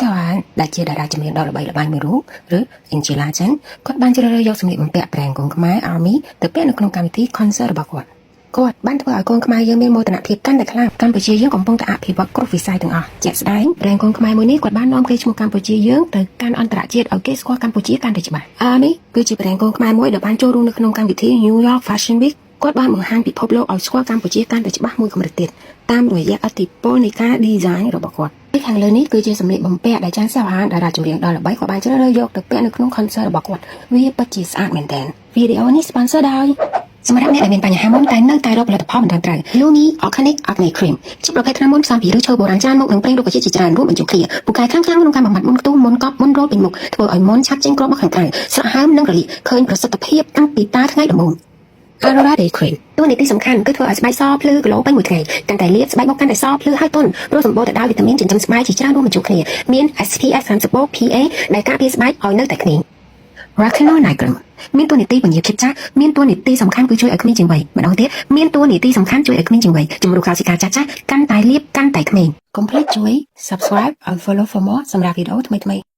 sao bạn đã chia đại đại chấm điểm đó là 3 mươi rúឬ Angela Chen គាត់បានជ្រើសរើសយកសម្លៀកបំពាក់ប្រេងកូនខ្មែរ Army ទៅពាក់នៅក្នុងកម្មវិធី concert របស់គាត់បានធ្វើឲ្យកូនខ្មែរយើងមានមោទនភាពកាន់តែខ្លាំងកម្ពុជាយើងកំពុងតែអភិវឌ្ឍគ្រប់វិស័យទាំងអស់ជាក់ស្ដែងប្រេងកូនខ្មែរមួយនេះគាត់បាននាំគេឈ្មោះកម្ពុជាយើងទៅកាន់អន្តរជាតិឲ្យគេស្គាល់កម្ពុជាកាន់តែច្បាស់ Army គឺជាប្រេងកូនខ្មែរមួយដែលបានចូលរួមនៅក្នុងកម្មវិធី New York Fashion Week គាត់បានបង្ហាញពិភពលោកឲ្យស្គាល់កម្ពុជាកាន់តែច្បាស់មួយកម្រិតទៀតតាមរយៈឥទ្ធិពលនៃការ design របស់គាត់ខាងលើនេះគឺជាសម្លៀកបំពាក់ដែលចាន់សាវហានតារាចម្រៀងដ៏ល្បីគាត់បានជ្រើសរើសយកទៅពាក់នៅក្នុង concert របស់គាត់វាពិតជាស្អាតមែនទែនវីដេអូនេះ sponsor ដោយសម្រាប់អ្នកដែលមានបញ្ហាមុនតែនៅតែរកផលិតផលមិនត្រឹមត្រូវ Lumi Organic Acne Cream ជាប្រភេទថ្នាំមុនផ្សំពីឫសឈើបុរាណច្រើនមុខនិងប្រេងរុក្ខជាតិជាច្រើនរួមបញ្ចូលគ្នាពូកែខ្លាំងក្នុងការបំបត្តិមុនខ្ទូមុនកប់មុនរោលពេញមុខធ្វើឲ្យមុនឆាប់ចេញគ្រាប់មកខាងក្រៅស្រក់ហើមនិងរលាកឃើញប្រសិទ្ធភាពតាំងពីតាថ្ងៃដំបូង Aurora Day Cream តួនាទីសំខាន់គឺធ្វើឲ្យស្បែកសភ្លឺក្លោពេញមួយថ្ងៃកាន់តែលាបស្បែកមុខកាន់តែសភ្លឺហើយទន់ព្រោះសម្បូរទៅដោយវីតាមីនចិញ្ចឹមស្បែកជាច្រើនរួមបញ្ចូលគ្នាមាន SPF 30 PA ដែលការពារស្បែកឲ្យនៅតែក្មេង Retinol Night Cream មានតួនាទីពន្យាភាពចាស់មានតួនាទីសំខាន់គឺជួយឲ្យក្មេងជាងវ័យម្ដងទៀតមានតួនាទីសំខាន់ជួយឲ្យក្មេងជាងវ័យជំរុញកោសិកាចាស់កាន់តែលាបកាន់តែក្មេង Complete ជួយ Subscribe and Follow for more សម្រាប់វីដេអូថ្មីៗ